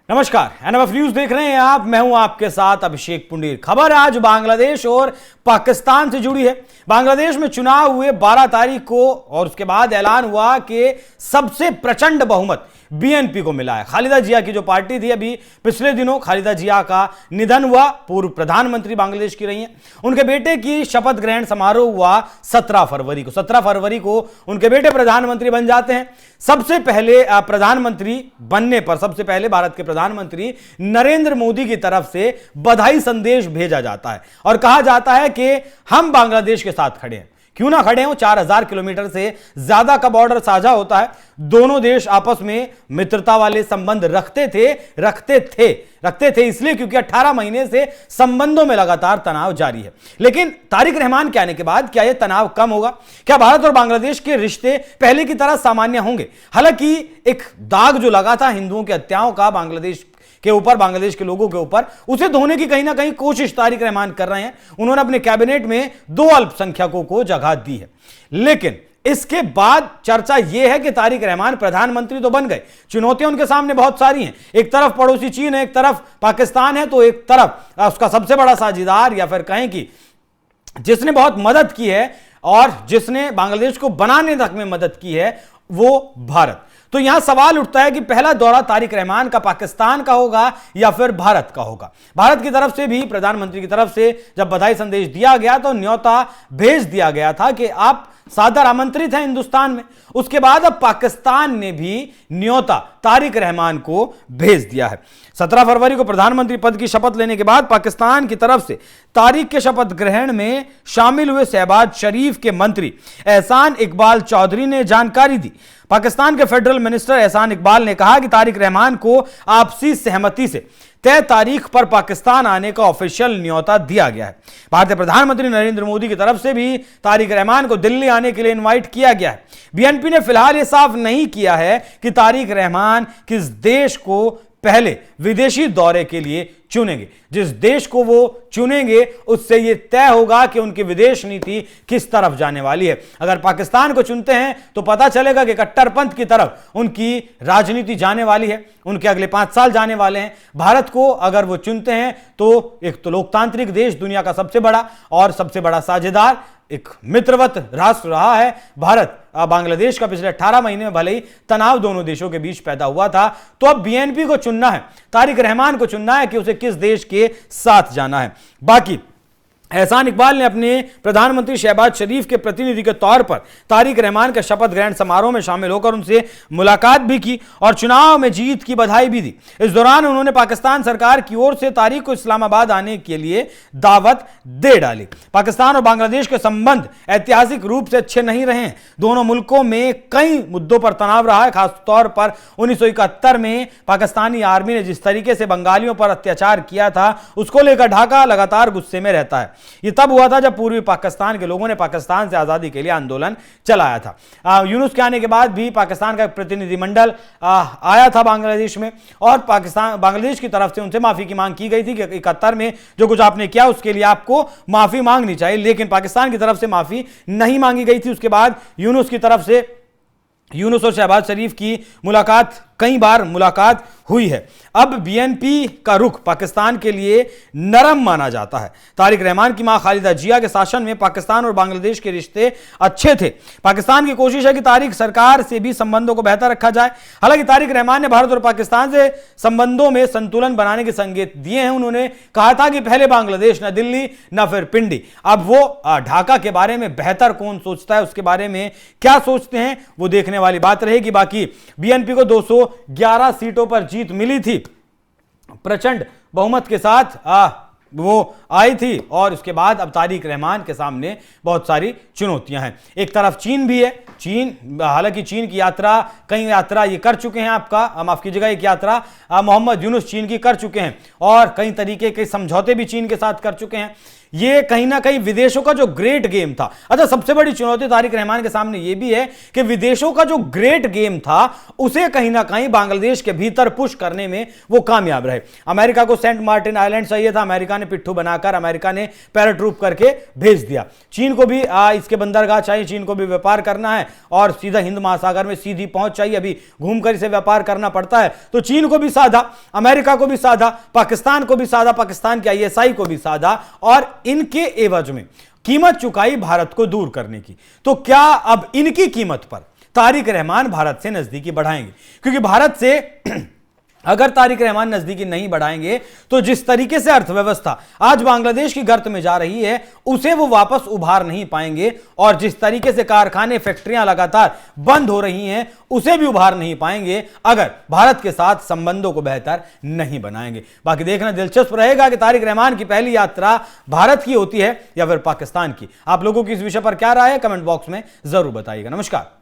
नमस्कार, NF news देख रहे हैं आप। मैं हूं आपके साथ अभिषेक पुंडीर। खबर आज बांग्लादेश और पाकिस्तान से जुड़ी है। बांग्लादेश में चुनाव हुए 12 तारीख को और उसके बाद ऐलान हुआ कि सबसे प्रचंड बहुमत बीएनपी को मिला है। खालिदा जिया की जो पार्टी थी, अभी पिछले दिनों खालिदा जिया का निधन हुआ, पूर्व प्रधानमंत्री बांग्लादेश की रही हैं। उनके बेटे की शपथ ग्रहण समारोह हुआ 17 फरवरी को। 17 फरवरी को उनके बेटे प्रधानमंत्री बन जाते हैं। सबसे पहले प्रधानमंत्री बनने पर सबसे पहले भारत के प्रधानमंत्री नरेंद्र मोदी की तरफ से बधाई संदेश भेजा जाता है और कहा जाता है कि हम बांग्लादेश के साथ खड़े हैं। क्यों ना खड़े हो, 4000 किलोमीटर से ज्यादा का बॉर्डर साझा होता है। दोनों देश आपस में मित्रता वाले संबंध रखते थे इसलिए क्योंकि 18 महीने से संबंधों में लगातार तनाव जारी है। लेकिन तारिक रहमान के आने के बाद क्या यह तनाव कम होगा? क्या भारत और बांग्लादेश के रिश्ते पहले की तरह सामान्य होंगे? हालांकि एक दाग जो लगा था हिंदुओं की हत्याओं का बांग्लादेश के ऊपर, बांग्लादेश के लोगों के ऊपर, उसे धोने की कहीं ना कहीं कोशिश तारिक रहमान कर रहे हैं। उन्होंने अपने कैबिनेट में 2 अल्पसंख्यकों को जगह दी है। लेकिन इसके बाद चर्चा यह है कि तारिक रहमान प्रधानमंत्री तो बन गए, चुनौतियां उनके सामने बहुत सारी हैं। एक तरफ पड़ोसी चीन है, एक तरफ पाकिस्तान है, तो एक तरफ उसका सबसे बड़ा साझेदार या फिर कहें कि जिसने बहुत मदद की है और जिसने बांग्लादेश को बनाने तक में मदद की है, वो भारत। तो यहां सवाल उठता है कि पहला दौरा तारिक रहमान का पाकिस्तान का होगा या फिर भारत का होगा। भारत की तरफ से भी, प्रधानमंत्री की तरफ से जब बधाई संदेश दिया गया तो न्योता भेज दिया गया था कि आप सादर आमंत्रित हैं हिंदुस्तान में। उसके बाद अब पाकिस्तान ने भी न्योता तारिक रहमान को भेज दिया है। 17 फरवरी को प्रधानमंत्री पद की शपथ लेने के बाद पाकिस्तान की तरफ से तारिक के शपथ ग्रहण में शामिल हुए शहबाज शरीफ के मंत्री एहसान इकबाल चौधरी ने जानकारी दी। पाकिस्तान के फेडरल मिनिस्टर एहसान इकबाल ने कहा कि तारिक रहमान को आपसी सहमति से तय तारीख पर पाकिस्तान आने का ऑफिशियल न्योता दिया गया है। भारतीय प्रधानमंत्री नरेंद्र मोदी की तरफ से भी तारिक रहमान को दिल्ली आने के लिए इनवाइट किया गया है। बीएनपी ने फिलहाल यह साफ नहीं किया है कि तारिक रहमान किस देश को पहले विदेशी दौरे के लिए चुनेंगे। जिस देश को वो चुनेंगे उससे यह तय होगा कि उनकी विदेश नीति किस तरफ जाने वाली है। अगर पाकिस्तान को चुनते हैं तो पता चलेगा कि कट्टरपंथ की तरफ उनकी राजनीति जाने वाली है, उनके अगले 5 साल जाने वाले हैं। भारत को अगर वो चुनते हैं तो एक तो लोकतांत्रिक देश, दुनिया का सबसे बड़ा और सबसे बड़ा साझेदार, एक मित्रवत राष्ट्र रहा है भारत। बांग्लादेश का पिछले 18 महीने में भले ही तनाव दोनों देशों के बीच पैदा हुआ था, तो अब बीएनपी को चुनना है, तारिक रहमान को चुनना है कि उसे किस देश के साथ जाना है। बाकी एहसान इकबाल ने अपने प्रधानमंत्री शहबाज शरीफ के प्रतिनिधि के तौर पर तारिक रहमान के शपथ ग्रहण समारोह में शामिल होकर उनसे मुलाकात भी की और चुनाव में जीत की बधाई भी दी। इस दौरान उन्होंने पाकिस्तान सरकार की ओर से तारिक को इस्लामाबाद आने के लिए दावत दे डाली। पाकिस्तान और बांग्लादेश के संबंध ऐतिहासिक रूप से अच्छे नहीं रहे हैं। दोनों मुल्कों में कई मुद्दों पर तनाव रहा है। खासतौर पर 1971 में पाकिस्तानी आर्मी ने जिस तरीके से बंगालियों पर अत्याचार किया था, उसको लेकर ढाका लगातार गुस्से में रहता है। यह तब हुआ था जब पूर्वी पाकिस्तान के लोगों ने पाकिस्तान से आजादी के लिए आंदोलन चलाया था। यूनुस के आने के बाद भी पाकिस्तान का प्रतिनिधिमंडल आया था बांग्लादेश में और बांग्लादेश की तरफ से उनसे माफी की मांग की गई थी कि 71 में जो कुछ आपने किया उसके लिए आपको माफी मांगनी चाहिए, लेकिन पाकिस्तान की तरफ से माफी नहीं मांगी गई थी। उसके बाद यूनुस की तरफ से यूनुस और शहबाज शरीफ की कई बार मुलाकात हुई है। अब बीएनपी का रुख पाकिस्तान के लिए नरम माना जाता है। तारिक रहमान की मां खालिदा जिया के शासन में पाकिस्तान और बांग्लादेश के रिश्ते अच्छे थे। पाकिस्तान की कोशिश है कि तारिक सरकार से भी संबंधों को बेहतर रखा जाए। हालांकि तारिक रहमान ने भारत और पाकिस्तान से संबंधों में संतुलन बनाने के संकेत दिए हैं। उन्होंने कहा था कि पहले बांग्लादेश, न दिल्ली न फिर पिंडी। अब वो ढाका के बारे में बेहतर कौन सोचता है, उसके बारे में क्या सोचते हैं, वो देखने वाली बात रहेगी। बाकी बीएनपी को 211 सीटों पर जीत मिली थी, प्रचंड बहुमत के साथ वो आई थी और उसके बाद अब तारिक रहमान के सामने बहुत सारी चुनौतियां हैं। एक तरफ चीन भी है। हालांकि चीन की यात्रा, कई यात्रा ये कर चुके हैं, माफ कीजिएगा, एक यात्रा मोहम्मद यूनुस चीन की कर चुके हैं और कई तरीके के समझौते भी चीन के साथ कर चुके हैं। ये कहीं ना कहीं विदेशों का जो ग्रेट गेम था। अच्छा, सबसे बड़ी चुनौती तारिक रहमान के सामने यह भी है कि विदेशों का जो ग्रेट गेम था उसे कहीं ना कहीं बांग्लादेश के भीतर पुश करने में वो कामयाब रहे। अमेरिका को सेंट मार्टिन आइलैंड चाहिए था, अमेरिका ने पिट्ठू बनाकर, अमेरिका ने पैराट्रूप करके भेज दिया। चीन को भी इसके बंदरगाह चाहिए, चीन को भी व्यापार करना है और सीधा हिंद महासागर में सीधी पहुंच चाहिए, अभी घूमकर इसे व्यापार करना पड़ता है। तो चीन को भी साधा, अमेरिका को भी साधा, पाकिस्तान को भी साधा, पाकिस्तान के ISI को भी साधा और इनके एवज में कीमत चुकाई भारत को दूर करने की। तो क्या अब इनकी कीमत पर तारिक रहमान भारत से नजदीकी बढ़ाएंगे? क्योंकि भारत से अगर तारिक रहमान नजदीकी नहीं बढ़ाएंगे तो जिस तरीके से अर्थव्यवस्था आज बांग्लादेश की गर्त में जा रही है उसे वो वापस उभार नहीं पाएंगे, और जिस तरीके से कारखाने, फैक्ट्रियां लगातार बंद हो रही हैं उसे भी उभार नहीं पाएंगे अगर भारत के साथ संबंधों को बेहतर नहीं बनाएंगे। बाकी देखना दिलचस्प रहेगा कि तारिक रहमान की पहली यात्रा भारत की होती है या फिर पाकिस्तान की। आप लोगों की इस विषय पर क्या राय है, कमेंट बॉक्स में जरूर बताइएगा। नमस्कार।